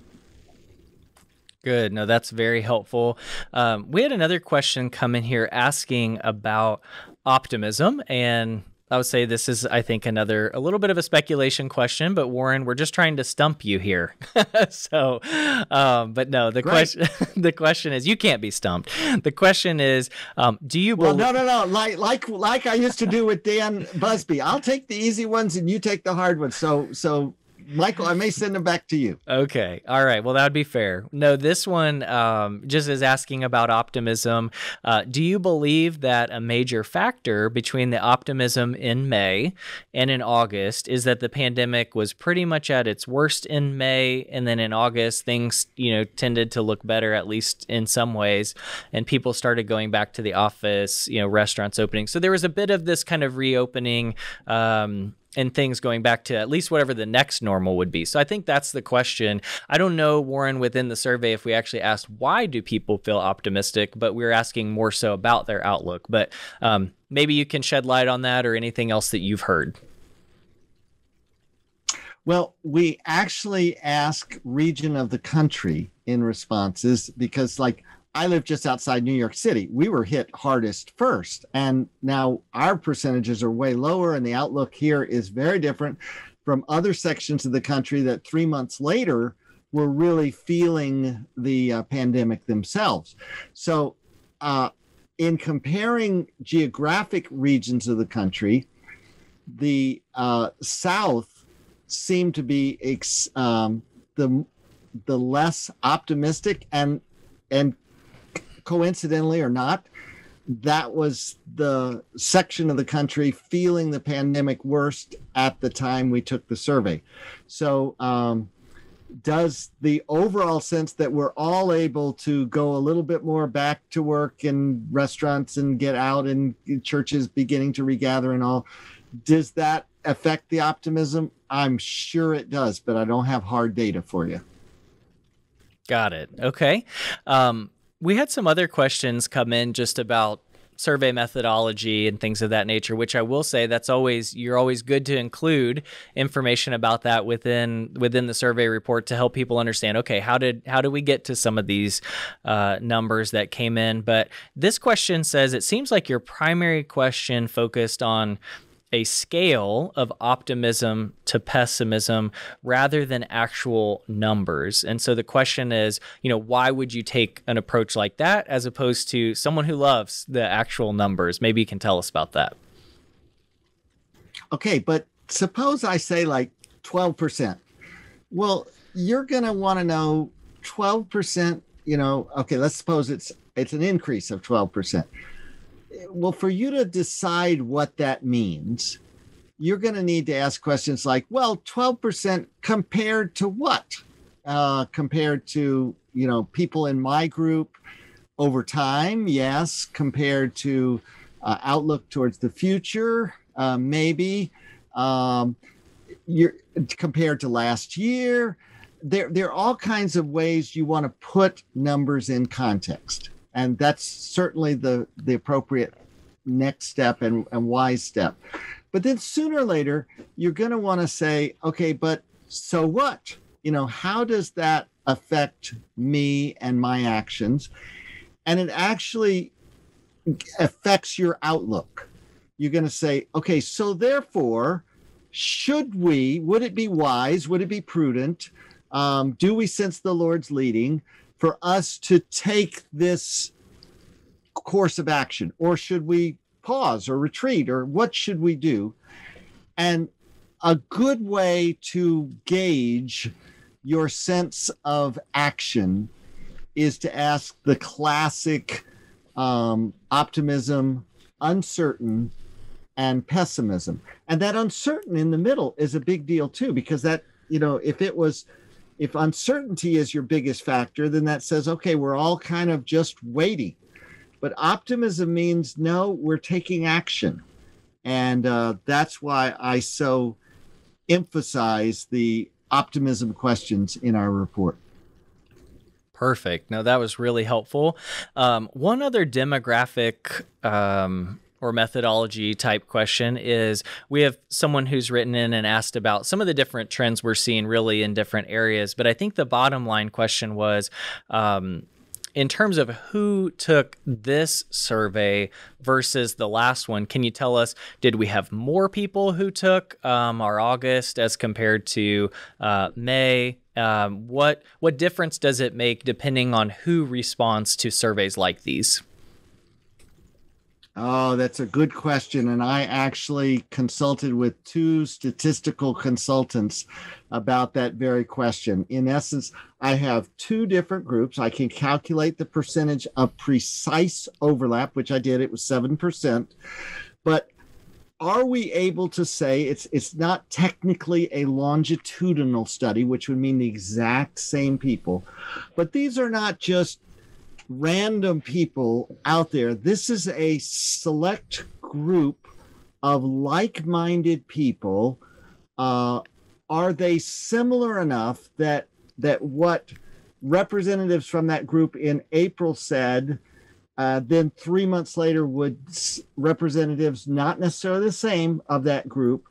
Good. No, that's very helpful. We had another question come in here asking about optimism, and I would say this is, I think, a little bit of a speculation question, but Warren, we're just trying to stump you here. So, but no, the question, the question is, you can't be stumped. The question is, do you believe? Well, no. Like I used to do with Dan Busby. I'll take the easy ones and you take the hard ones. So Michael, I may send them back to you. Okay. All right. Well, that would be fair. No, this one just is asking about optimism. Do you believe that a major factor between the optimism in May and in August is that the pandemic was pretty much at its worst in May, and then in August things, tended to look better, at least in some ways, and people started going back to the office, restaurants opening. So there was a bit of this kind of reopening, and things going back to at least whatever the next normal would be. So I think that's the question. I don't know, Warren, within the survey, if we actually asked why do people feel optimistic, but we're asking more so about their outlook. But maybe you can shed light on that or anything else that you've heard. Well, we actually ask region of the country in responses because, I live just outside New York City. We were hit hardest first, and now our percentages are way lower, and the outlook here is very different from other sections of the country that 3 months later were really feeling the pandemic themselves. So in comparing geographic regions of the country, the South seemed to be the less optimistic, and coincidentally or not, that was the section of the country feeling the pandemic worst at the time we took the survey. So does the overall sense that we're all able to go a little bit more back to work in restaurants and get out and churches beginning to regather and all, does that affect the optimism? I'm sure it does, but I don't have hard data for you. Got it. Okay. We had some other questions come in just about survey methodology and things of that nature, which I will say you're always good to include information about that within the survey report to help people understand, okay, how did we get to some of these numbers that came in? But this question says, it seems like your primary question focused on a scale of optimism to pessimism rather than actual numbers. And so the question is, why would you take an approach like that as opposed to someone who loves the actual numbers? Maybe you can tell us about that. Okay, but suppose I say 12%. Well, you're going to want to know 12%, okay, let's suppose it's an increase of 12%. Well, for you to decide what that means, you're going to need to ask questions like, well, 12% compared to what? Compared to, people in my group over time, yes. Compared to outlook towards the future, maybe. You're compared to last year. There are all kinds of ways you want to put numbers in context. And that's certainly the appropriate next step and wise step. But then sooner or later, you're going to want to say, okay, but so what? How does that affect me and my actions? And it actually affects your outlook. You're going to say, okay, so therefore, would it be wise? Would it be prudent? Do we sense the Lord's leading for us to take this course of action, or should we pause or retreat, or what should we do? And a good way to gauge your sense of action is to ask the classic optimism, uncertain, and pessimism. And that uncertain in the middle is a big deal too, because that, if uncertainty is your biggest factor, then that says, okay, we're all kind of just waiting. But optimism means, no, we're taking action. And that's why I so emphasize the optimism questions in our report. Perfect. No, that was really helpful. One other demographic or methodology type question is, we have someone who's written in and asked about some of the different trends we're seeing really in different areas. But I think the bottom line question was, in terms of who took this survey versus the last one, can you tell us, did we have more people who took our August as compared to May? What difference does it make depending on who responds to surveys like these? Oh, that's a good question. And I actually consulted with 2 statistical consultants about that very question. In essence, I have 2 different groups. I can calculate the percentage of precise overlap, which I did. It was 7%. But are we able to say it's not technically a longitudinal study, which would mean the exact same people, but these are not just random people out there. This is a select group of like-minded people. Are they similar enough that what representatives from that group in April said, then 3 months later would representatives not necessarily the same of that group,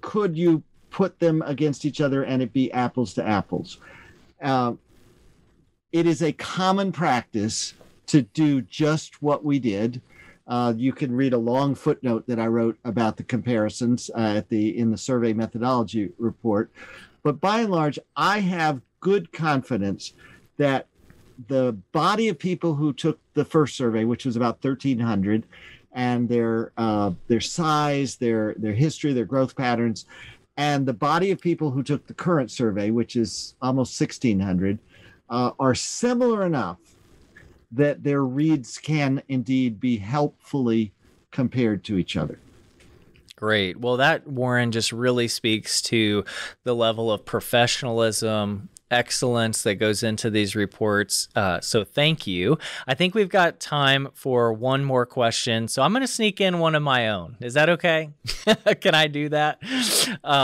could you put them against each other and it be apples to apples? It is a common practice to do just what we did. You can read a long footnote that I wrote about the comparisons in the survey methodology report. But by and large, I have good confidence that the body of people who took the first survey, which was about 1,300, and their size, their history, their growth patterns, and the body of people who took the current survey, which is almost 1,600, are similar enough that their reads can indeed be helpfully compared to each other. Great. Well, that, Warren, just really speaks to the level of professionalism, excellence that goes into these reports. So thank you. I think we've got time for one more question. So I'm going to sneak in one of my own. Is that okay? Can I do that?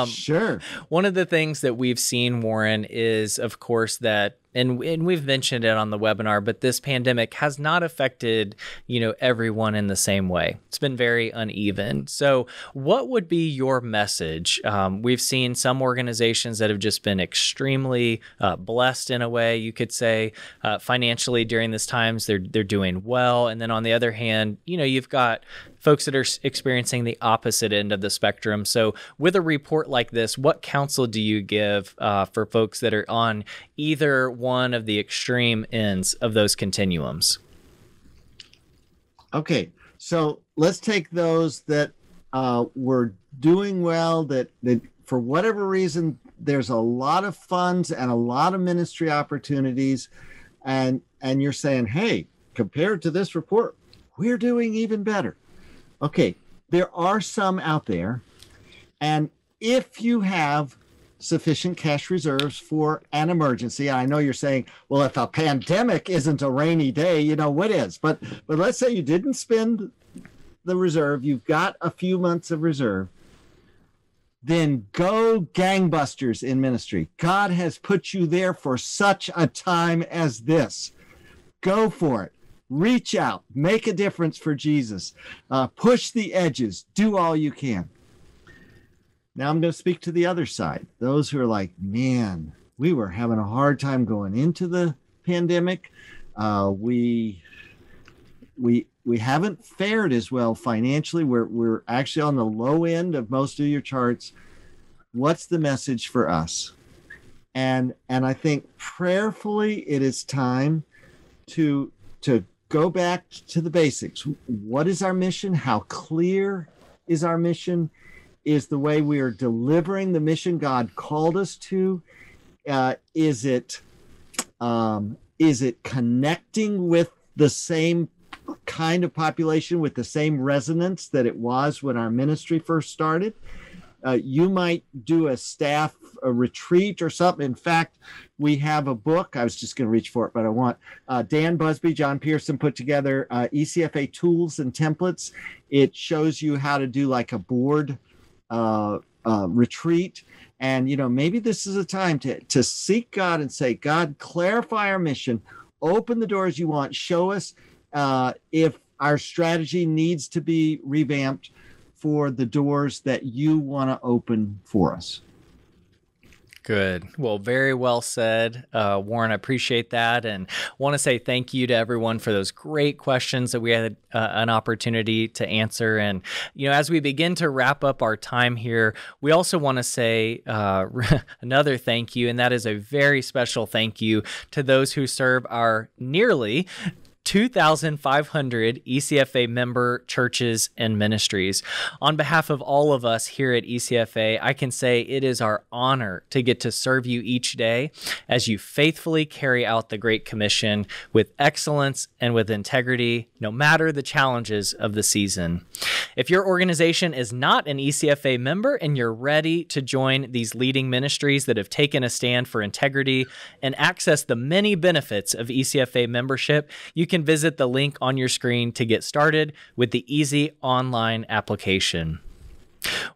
Sure. One of the things that we've seen, Warren, is, of course, that and we've mentioned it on the webinar, but this pandemic has not affected, everyone in the same way. It's been very uneven. So what would be your message? We've seen some organizations that have just been extremely blessed in a way, you could say, financially during this times, they're doing well. And then on the other hand, you've got folks that are experiencing the opposite end of the spectrum. So with a report like this, what counsel do you give for folks that are on either one of the extreme ends of those continuums? Okay, so let's take those that were doing well, that for whatever reason, there's a lot of funds and a lot of ministry opportunities, and you're saying, hey, compared to this report, we're doing even better. Okay, there are some out there, and if you have sufficient cash reserves for an emergency, I know you're saying, well, if a pandemic isn't a rainy day, what is? But let's say you didn't spend the reserve, you've got a few months of reserve, then go gangbusters in ministry. God has put you there for such a time as this. Go for it. Reach out, make a difference for Jesus, push the edges, do all you can. Now I'm going to speak to the other side. Those who are like, man, we were having a hard time going into the pandemic. We haven't fared as well financially. We're actually on the low end of most of your charts. What's the message for us? And I think prayerfully it is time to go back to the basics. What is our mission? How clear is our mission? Is the way we are delivering the mission God called us to? Is it connecting with the same kind of population, with the same resonance that it was when our ministry first started? You might do a retreat or something. In fact, we have a book. I was just going to reach for it, but I want Dan Busby, John Pearson put together ECFA tools and templates. It shows you how to do like a board retreat. And, maybe this is a time to seek God and say, God, clarify our mission, open the doors you want, show us if our strategy needs to be revamped for the doors that you want to open for us. Good. Well, very well said, Warren. I appreciate that, and want to say thank you to everyone for those great questions that we had an opportunity to answer. And as we begin to wrap up our time here, we also want to say another thank you, and that is a very special thank you to those who serve our nearly 2,500 ECFA member churches and ministries. On behalf of all of us here at ECFA, I can say it is our honor to get to serve you each day as you faithfully carry out the Great Commission with excellence and with integrity, no matter the challenges of the season. If your organization is not an ECFA member and you're ready to join these leading ministries that have taken a stand for integrity and access the many benefits of ECFA membership, you can visit the link on your screen to get started with the easy online application.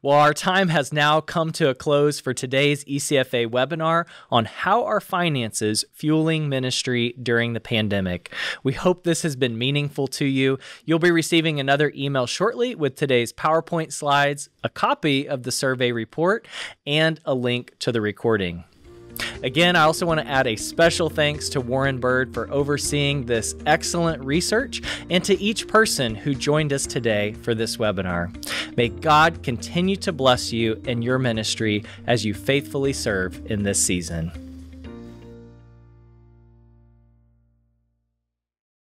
Well, our time has now come to a close for today's ECFA webinar on how are finances fueling ministry during the pandemic. We hope this has been meaningful to you. You'll be receiving another email shortly with today's PowerPoint slides, a copy of the survey report, and a link to the recording. Again, I also want to add a special thanks to Warren Byrd for overseeing this excellent research and to each person who joined us today for this webinar. May God continue to bless you and your ministry as you faithfully serve in this season.